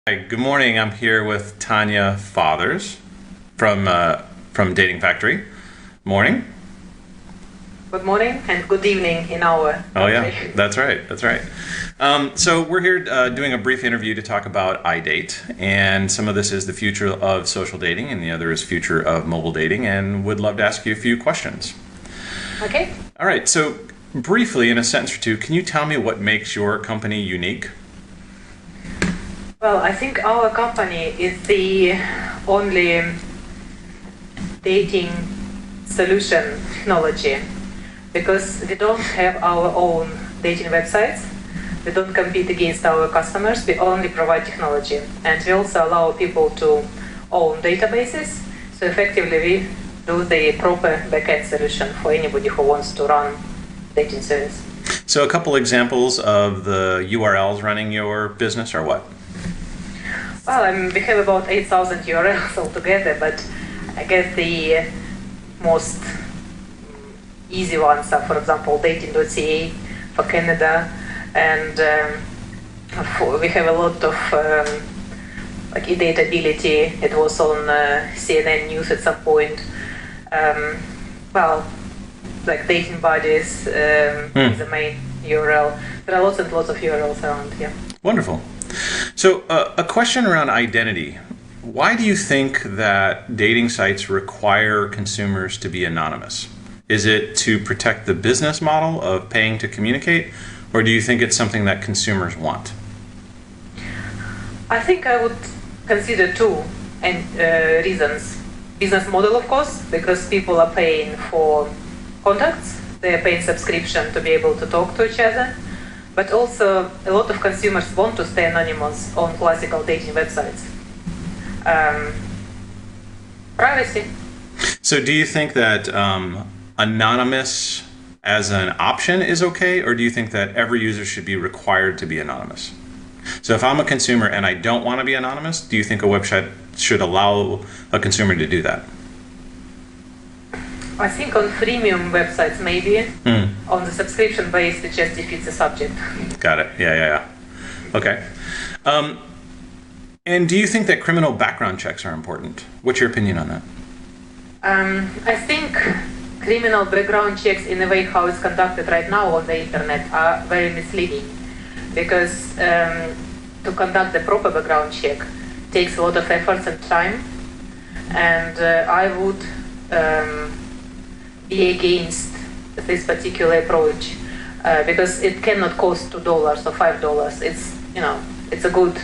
Hi, good morning. I'm here with Tanya Fathers from Dating Factory. Morning. Good morning and good evening in our Oh yeah, country. that's right. That's right. So we're here doing a brief interview to talk about iDate, and some of this is the future of social dating, and the other is future of mobile dating, and would love to ask you a few questions. Okay. All right. So briefly, in a sentence or two, can you tell me what makes your company unique? Well, I think our company is the only dating solution technology because we don't have our own dating websites. We don't compete against our customers. We only provide technology, and we also allow people to own databases. So effectively, we do the proper backend solution for anybody who wants to run dating service. So a couple examples of the URLs running your business are what? Well, we have about 8,000 URLs altogether, but I guess the most easy ones are, for example, dating.ca for Canada, and we have a lot of like e-datability. It was on CNN News at some point. Well, like dating buddies is the main URL. There are lots and lots of URLs around here. Wonderful. So a question around identity. Why do you think that dating sites require consumers to be anonymous? Is it to protect the business model of paying to communicate, or do you think it's something that consumers want? I think I would consider two reasons. Business model, of course, because people are paying for contacts. They are paying subscription to be able to talk to each other. But also, a lot of consumers want to stay anonymous on classical dating websites. Privacy. So do you think that anonymous as an option is okay, or do you think that every user should be required to be anonymous? So if I'm a consumer and I don't want to be anonymous, do you think a website should allow a consumer to do that? I think on freemium websites, maybe. On the subscription base, it just defeats the subject. Got it. Yeah. Okay. And do you think that criminal background checks are important? What's your opinion on that? I think criminal background checks, in a way how it's conducted right now on the internet, are very misleading. Because to conduct the proper background check takes a lot of effort and time. And I would be against this particular approach because it cannot cost $2 or $5. It's a good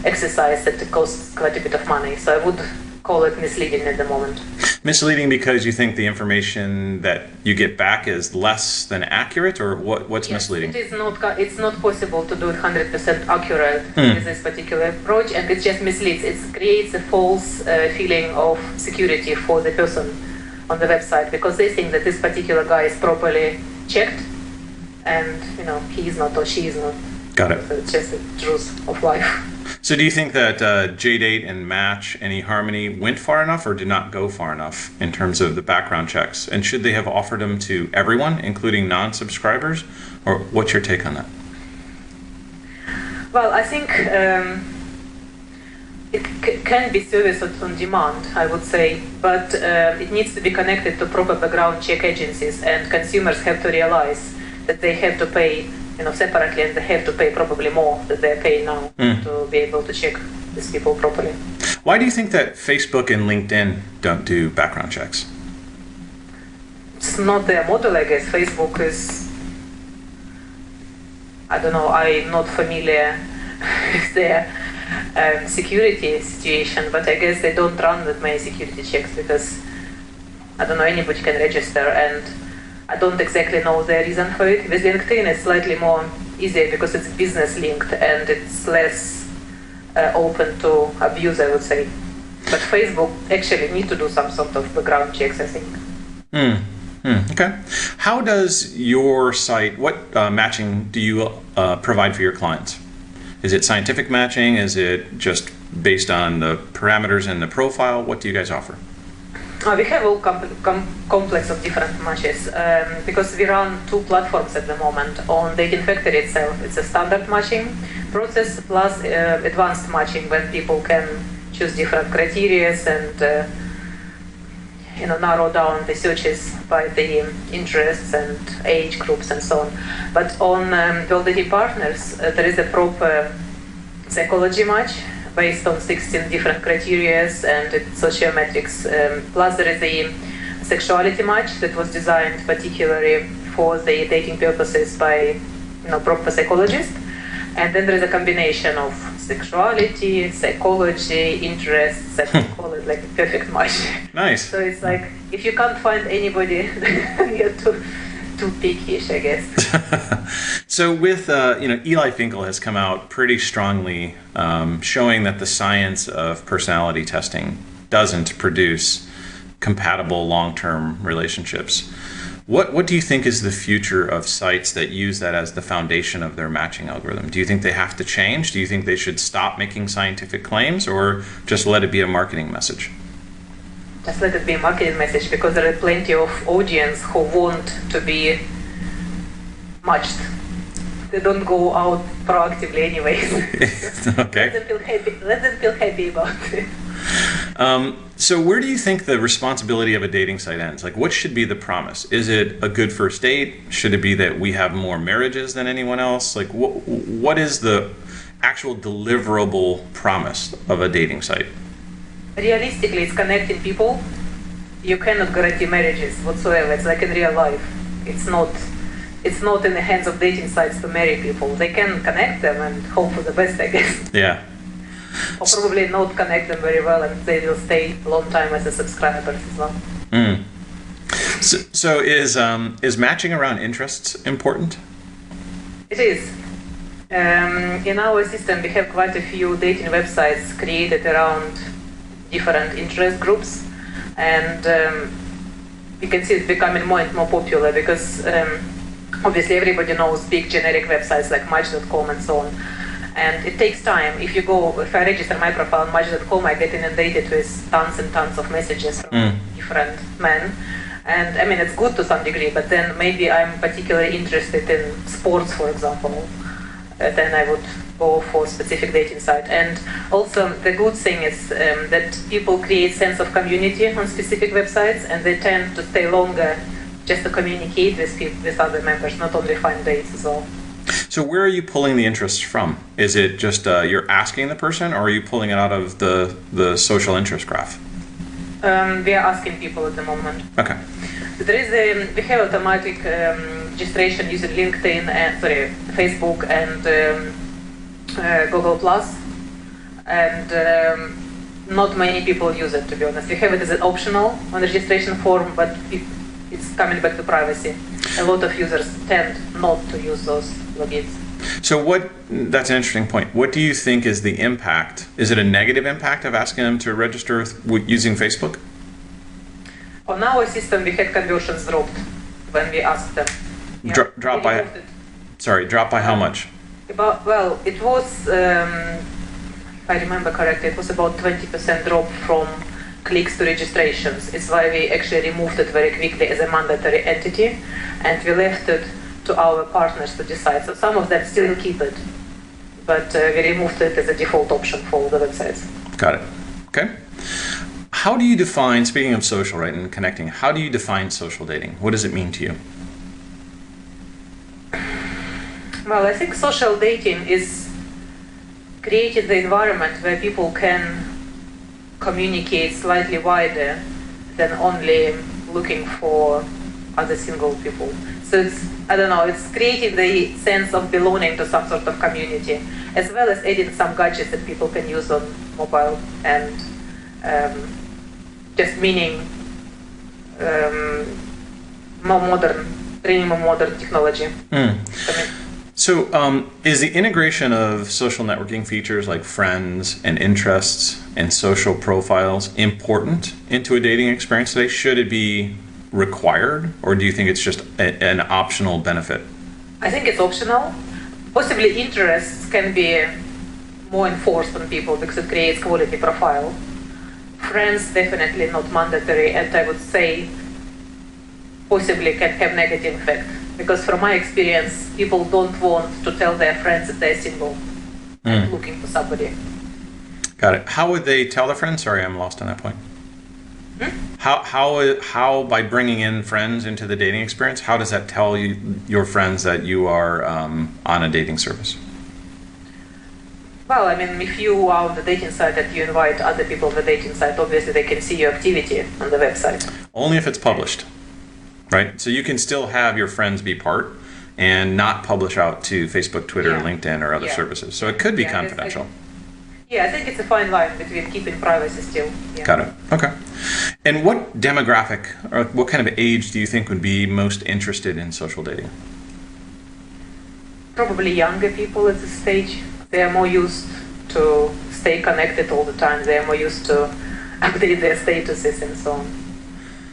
exercise that it costs quite a bit of money. So I would call it misleading at the moment. Misleading because you think the information that you get back is less than accurate, or what's Yes, misleading? It's not possible to do it 100% accurate with this particular approach, and it just misleads. It creates a false feeling of security for the person on the website because they think that this particular guy is properly checked, and he is not or she is not. Got it. So it's just the truth of life. So do you think that JDate and Match and eHarmony went far enough or did not go far enough in terms of the background checks? And should they have offered them to everyone, including non-subscribers? Or what's your take on that? Well, I think it can be service on demand, I would say, but it needs to be connected to proper background check agencies, and consumers have to realize that they have to pay separately, and they have to pay probably more than they're paying now to be able to check these people properly. Why do you think that Facebook and LinkedIn don't do background checks? It's not their model, I guess. Facebook is, I don't know, I'm not familiar with their security situation, but I guess they don't run that many security checks because, I don't know, anybody can register, and I don't exactly know the reason for it. With LinkedIn, it's slightly more easier because it's business linked and it's less open to abuse, I would say. But Facebook actually need to do some sort of background checks, I think. Okay. How does your site, what matching do you provide for your clients? Is it scientific matching? Is it just based on the parameters in the profile? What do you guys offer? We have all complex of different matches because we run two platforms at the moment. On Dating Factory itself, it's a standard matching process plus advanced matching when people can choose different criteria and narrow down the searches by the interests and age groups and so on. But on World Dating Partners, there is a proper psychology match based on 16 different criteria and sociometrics. Plus there is a sexuality match that was designed particularly for the dating purposes by proper psychologists. And then there is a combination of sexuality, psychology, interests, I call it like a perfect match. Nice. So it's like, if you can't find anybody, you're too pickish, I guess. So with, Eli Finkel has come out pretty strongly showing that the science of personality testing doesn't produce compatible long-term relationships. What do you think is the future of sites that use that as the foundation of their matching algorithm? Do you think they have to change? Do you think they should stop making scientific claims or just let it be a marketing message? Just let it be a marketing message because there are plenty of audience who want to be matched. They don't go out proactively anyways. Okay. Let them feel happy about it. So where do you think the responsibility of a dating site ends? Like, what should be the promise? Is it a good first date? Should it be that we have more marriages than anyone else? Like, what is the actual deliverable promise of a dating site? Realistically, it's connecting people. You cannot guarantee marriages whatsoever. It's like in real life. It's not in the hands of dating sites to marry people. They can connect them and hope for the best, I guess. Yeah. Or probably not connect them very well, and they will stay a long time as a subscribers as well. Mm. So is matching around interests important? It is. In our system, we have quite a few dating websites created around different interest groups, and you can see it's becoming more and more popular because obviously everybody knows big generic websites like Match.com and so on. And it takes time. If I register my profile on Match.com, I get inundated with tons and tons of messages from different men. And I mean, it's good to some degree, but then maybe I'm particularly interested in sports, for example. Then I would go for a specific dating site. And also, the good thing is that people create sense of community on specific websites, and they tend to stay longer just to communicate with other members, not only find dates as well. So where are you pulling the interest from? Is it just you're asking the person, or are you pulling it out of the social interest graph? We are asking people at the moment. Okay. We have automatic registration using LinkedIn and Facebook and Google Plus, and not many people use it, to be honest. We have it as an optional on registration form, but it's coming back to privacy. A lot of users tend not to use those logins. So that's an interesting point. What do you think is the impact? Is it a negative impact of asking them to register using Facebook? On our system, we had conversions dropped when we asked them. Drop by how much? It was, if I remember correctly, it was about 20% drop from clicks to registrations. It's why we actually removed it very quickly as a mandatory entity, and we left it to our partners to decide. So some of them still keep it, but we removed it as a default option for all the websites. Got it. Okay. How do you define, speaking of social, right, and connecting, how do you define social dating? What does it mean to you? Well, I think social dating is creating the environment where people can communicate slightly wider than only looking for other single people. So it's creating the sense of belonging to some sort of community, as well as adding some gadgets that people can use on mobile and just meaning more modern technology. So is the integration of social networking features like friends and interests and social profiles important into a dating experience today? Should it be required, or do you think it's just an optional benefit? I think it's optional. Possibly interests can be more enforced on people because it creates quality profile. friends definitely not mandatory, and I would say possibly can have negative effect. Because from my experience, people don't want to tell their friends that they're single and looking for somebody. Got it. How would they tell their friends? Sorry, I'm lost on that point. How by bringing in friends into the dating experience, how does that tell your friends that you are on a dating service? Well, I mean, if you are on the dating site and you invite other people on the dating site, obviously they can see your activity on the website. Only if it's published, right? So you can still have your friends be part and not publish out to Facebook, Twitter, LinkedIn, or other services. So it could be confidential. I think it's a fine line between keeping privacy still. Yeah. Got it. Okay. And what demographic or what kind of age do you think would be most interested in social dating? Probably younger people at this stage. They are more used to stay connected all the time. They are more used to update their statuses and so on.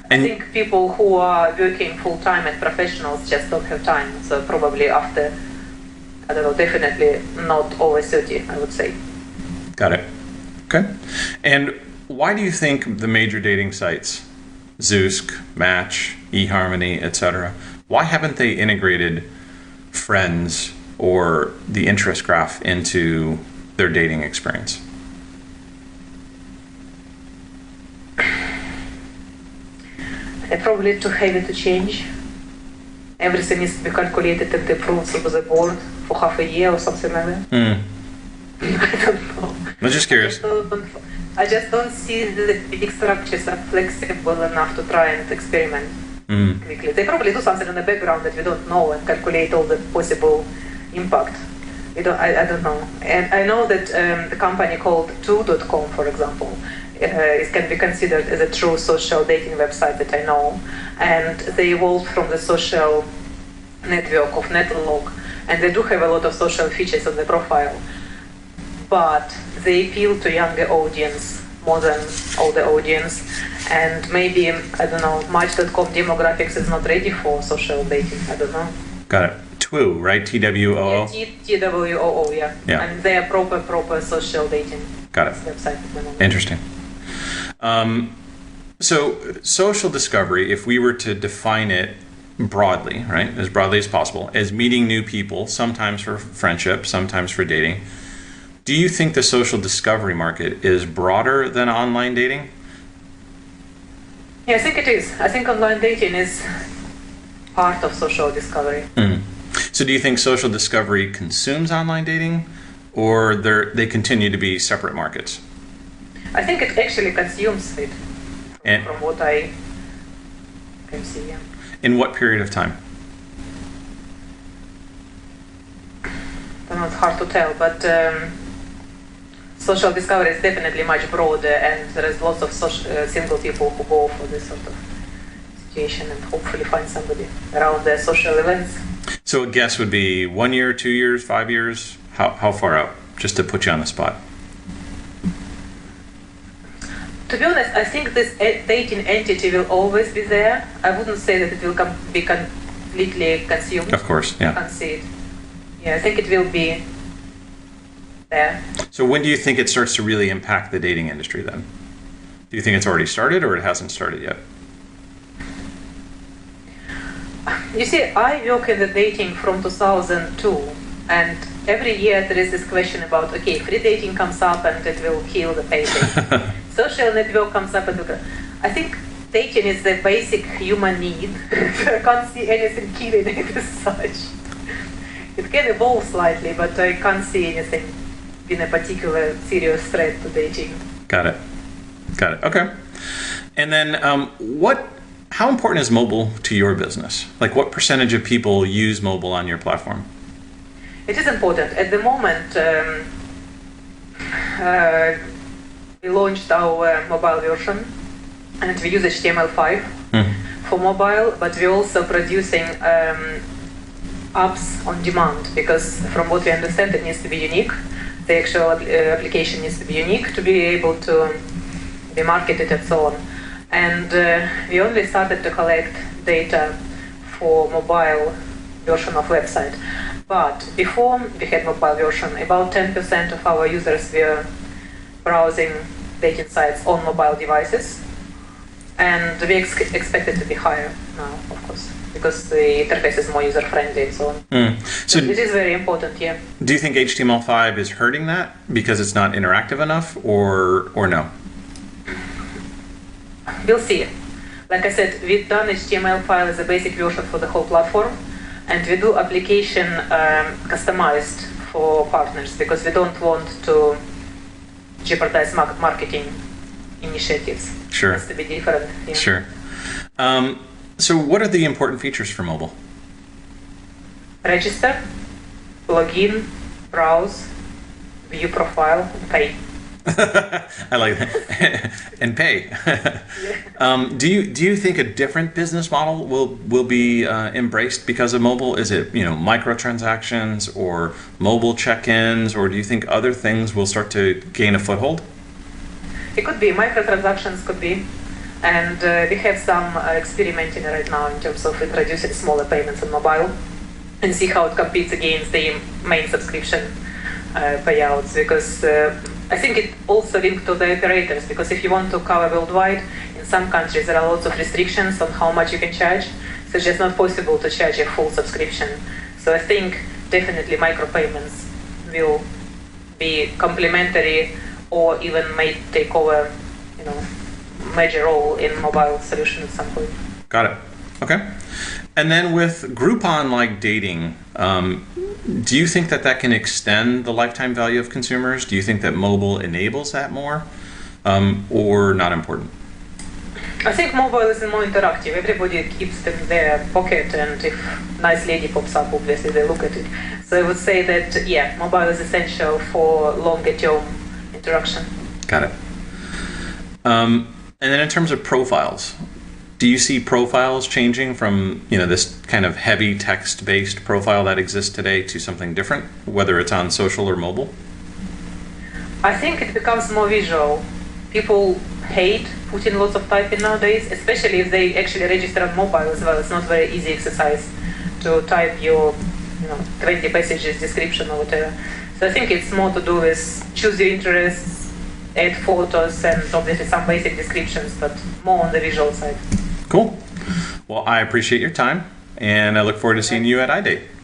And I think people who are working full-time and professionals just don't have time. So probably after, I don't know, definitely not over 30, I would say. Got it. Okay. And why do you think the major dating sites, Zoosk, Match, eHarmony, etc., why haven't they integrated friends or the interest graph into their dating experience? They're probably too heavy to change. Everything needs to be calculated and approved through the board for half a year or something like that. I don't know. I'm just curious. I just don't see the big structures are flexible enough to try and experiment quickly. They probably do something in the background that we don't know and calculate all the possible impact. I don't know. And I know that the company called 2.com, for example, it can be considered as a true social dating website that I know. And they evolved from the social network of Netlog, and they do have a lot of social features on the profile. But they appeal to younger audience more than older audience, and maybe, I don't know, Match.com demographics is not ready for social dating. I don't know. Got it. TWOO, right? TWOO? Yeah, TWOO, yeah. Yeah. I mean, they are proper social dating. Got it. Website at the moment. Interesting. So social discovery, if we were to define it broadly, right, as broadly as possible, as meeting new people, sometimes for friendship, sometimes for dating, do you think the social discovery market is broader than online dating? Yeah, I think it is. I think online dating is part of social discovery. So do you think social discovery consumes online dating, or they continue to be separate markets? I think it actually consumes it, from what I can see. Yeah. In what period of time? I don't know, it's hard to tell, but social discovery is definitely much broader, and there is lots of single people who go for this sort of situation and hopefully find somebody around their social events. So a guess would be 1 year, 2 years, 5 years? How far out? Just to put you on the spot. To be honest, I think this dating entity will always be there. I wouldn't say that it will be completely consumed. Of course, yeah. I can't see it. Yeah, I think it will be there. So when do you think it starts to really impact the dating industry then? Do you think it's already started or it hasn't started yet? You see, I work in the dating from 2002, and every year there is this question about, okay, free dating comes up and it will kill the dating. Social network comes up and I think dating is the basic human need. I can't see anything killing it as such. It can evolve slightly, but I can't see anything being a particular serious threat to dating. Got it. Okay. And then how important is mobile to your business? Like what percentage of people use mobile on your platform? It is important. At the moment, we launched our mobile version and we use HTML5 for mobile, but we're also producing apps on demand, because from what we understand it needs to be unique. The actual application needs to be unique to be able to be marketed and so on. And we only started to collect data for mobile version of website. But before we had mobile version, about 10% of our users were browsing dating sites on mobile devices, and we expect it to be higher now, of course, because the interface is more user-friendly and so on. So it is very important, yeah. do you think HTML5 is hurting that because it's not interactive enough, or no? We'll see. Like I said, we've done HTML5 as a basic version for the whole platform, and we do application customized for partners because we don't want to jeopardize marketing initiatives. Sure. It has to be different. Yeah. Sure. So what are the important features for mobile? Register, login, browse, view profile, pay. I like that. And pay. Do you think a different business model will be embraced because of mobile? Is it microtransactions or mobile check-ins, or do you think other things will start to gain a foothold? It could be microtransactions, could be, and we have some experimenting right now in terms of introducing smaller payments on mobile and see how it competes against the main subscription payouts, because I think it also linked to the operators, because if you want to cover worldwide, in some countries there are lots of restrictions on how much you can charge, so it's just not possible to charge a full subscription. So I think definitely micropayments will be complementary or even may take over, major role in mobile solution at some point. Got it. Okay. And then with Groupon-like dating, do you think that can extend the lifetime value of consumers? Do you think that mobile enables that more, or not important? I think mobile is more interactive. Everybody keeps them in their pocket, and if nice lady pops up, obviously they look at it. So I would say that, yeah, mobile is essential for longer-term interaction. Got it. And then in terms of profiles, do you see profiles changing from this kind of heavy text-based profile that exists today to something different, whether it's on social or mobile? I think it becomes more visual. People hate putting lots of typing nowadays, especially if they actually register on mobile as well. It's not very easy exercise to type your 20 messages description or whatever. So I think it's more to do with choose your interests, add photos, and obviously some basic descriptions, but more on the visual side. Cool. Well, I appreciate your time, and I look forward to seeing you at iDate.